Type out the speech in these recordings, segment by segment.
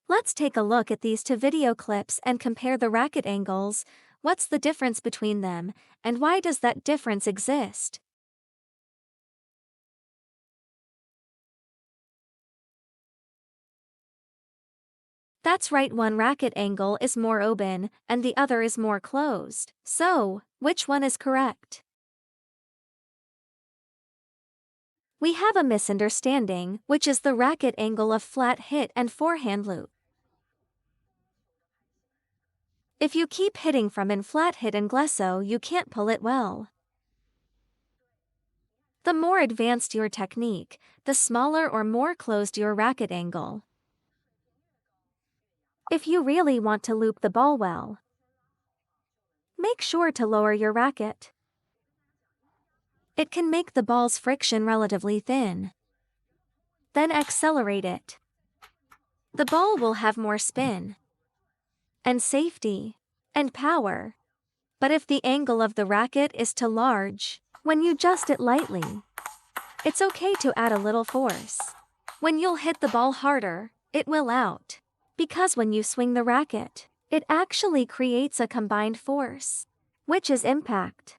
Let's take a look at these two video clips and compare the racket angles. What's the difference between them, and why does that difference exist? That's right, one racket angle is more open, and the other is more closed. So, which one is correct? We have a misunderstanding, which is the racket angle of flat hit and forehand loop. If you keep hitting from in flat hit and gesso, you can't pull it well. The more advanced your technique, the smaller or more closed your racket angle. If you really want to loop the ball well, make sure to lower your racket. It can make the ball's friction relatively thin. Then accelerate it. The ball will have more spin, and safety, and power. But if the angle of the racket is too large, when you adjust it lightly, it's okay to add a little force. When you'll hit the ball harder, it will out. Because when you swing the racket, it actually creates a combined force, which is impact.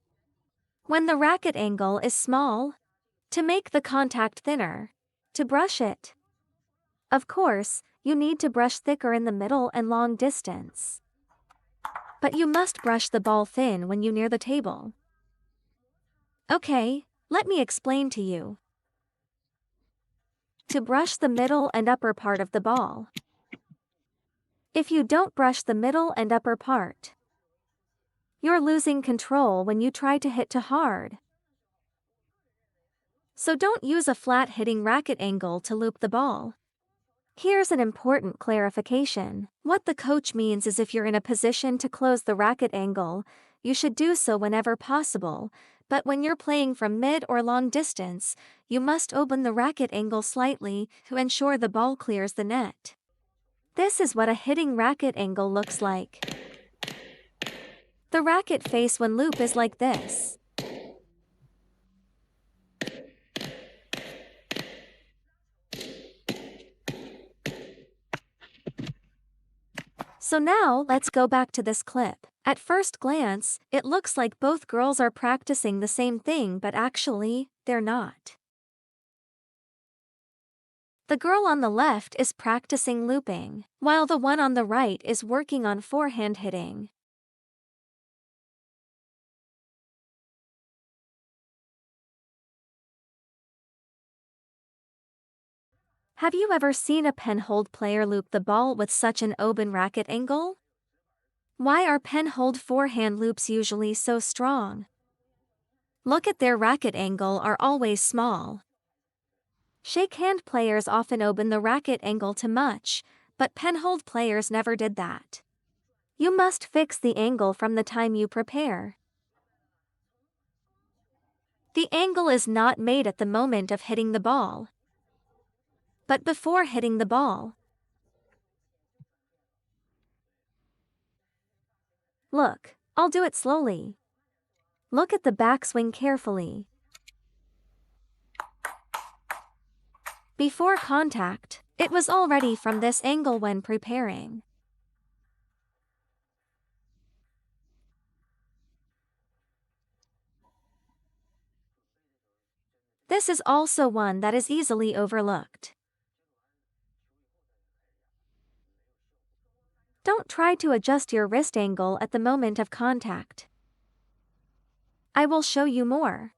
When the racket angle is small, to make the contact thinner, to brush it. Of course, you need to brush thicker in the middle and long distance. But you must brush the ball thin when you near the table. Okay, let me explain to you. To brush the middle and upper part of the ball. If you don't brush the middle and upper part, you're losing control when you try to hit too hard. So don't use a flat hitting racket angle to loop the ball. Here's an important clarification. What the coach means is if you're in a position to close the racket angle, you should do so whenever possible, but when you're playing from mid or long distance, you must open the racket angle slightly to ensure the ball clears the net. This is what a hitting racket angle looks like. The racket face when loop is like this. So now let's go back to this clip. At first glance, it looks like both girls are practicing the same thing, but actually, they're not. The girl on the left is practicing looping, while the one on the right is working on forehand hitting. Have you ever seen a Penhold player loop the ball with such an open racket angle? Why are Penhold forehand loops usually so strong? Look at their racket angle are always small. Shakehand players often open the racket angle too much, but Penhold players never did that. You must fix the angle from the time you prepare. The angle is not made at the moment of hitting the ball, but before hitting the ball. Look, I'll do it slowly. Look at the backswing carefully. Before contact, it was already from this angle when preparing. This is also one that is easily overlooked. Don't try to adjust your wrist angle at the moment of contact. I will show you more.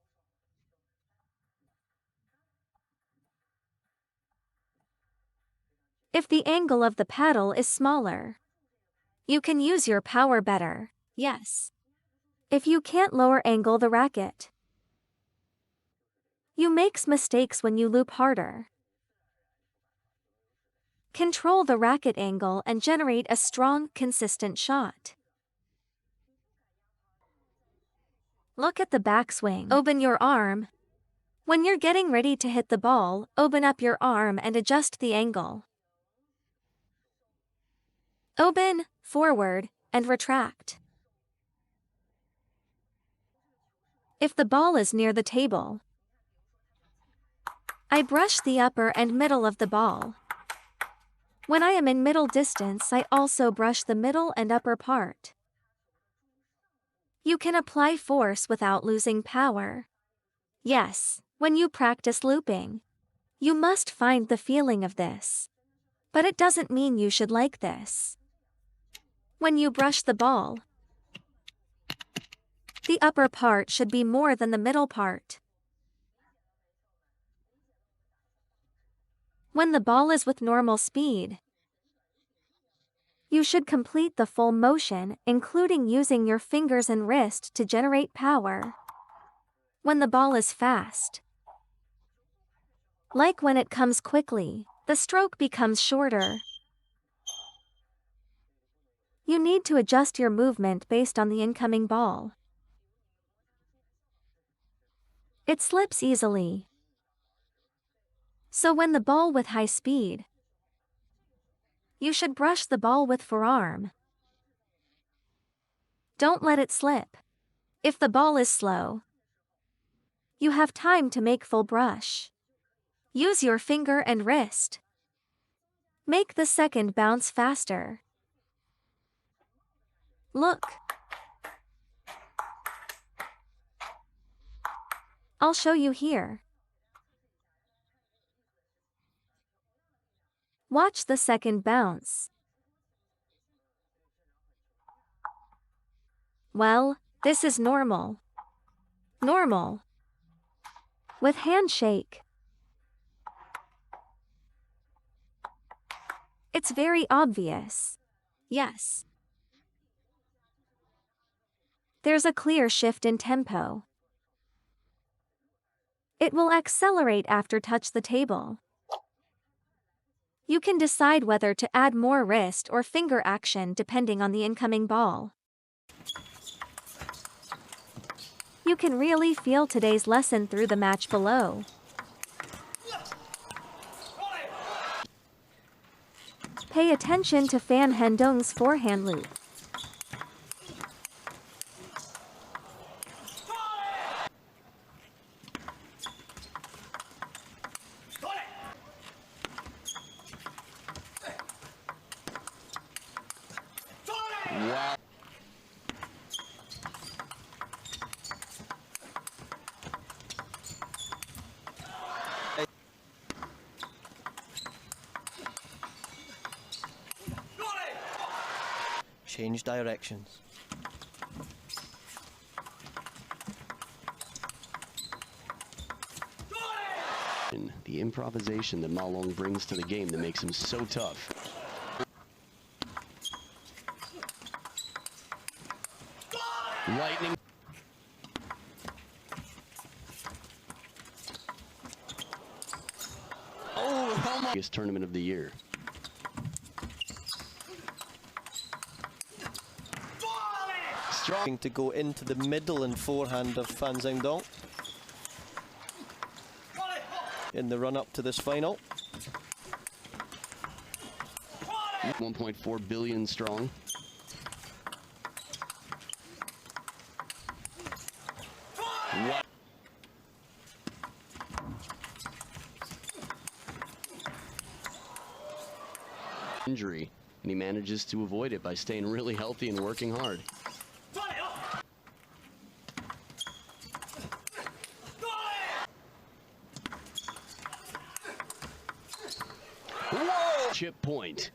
If the angle of the paddle is smaller, you can use your power better, yes. If you can't lower angle the racket, you makes mistakes when you loop harder. Control the racket angle and generate a strong, consistent shot. Look at the backswing. Open your arm. When you're getting ready to hit the ball, open up your arm and adjust the angle. Open, forward, and retract. If the ball is near the table, I brush the upper and middle of the ball. When I am in middle distance, I also brush the middle and upper part. You can apply force without losing power. Yes, when you practice looping, you must find the feeling of this. But it doesn't mean you should like this. When you brush the ball, the upper part should be more than the middle part. When the ball is with normal speed, you should complete the full motion, including using your fingers and wrist to generate power. When the ball is fast, like when it comes quickly, the stroke becomes shorter. You need to adjust your movement based on the incoming ball. It slips easily. So when the ball with high speed, you should brush the ball with forearm. Don't let it slip. If the ball is slow, you have time to make full brush. Use your finger and wrist. Make the second bounce faster. Look. I'll show you here. Watch the second bounce. Well, this is normal. Normal. With handshake. It's very obvious. Yes. There's a clear shift in tempo. It will accelerate after touch the table. You can decide whether to add more wrist or finger action depending on the incoming ball. You can really feel today's lesson through the match below. Pay attention to Fan Hendong's forehand loop. Wow. Change directions. The improvisation that Ma Long brings to the game that makes him so tough. Lightning. Oh, biggest tournament of the year. Strong to go into the middle and forehand of Fan Zhendong in the run-up to this final. 1.4 billion strong. What? Injury, and he manages to avoid it by staying really healthy and working hard. Whoa! Chip point.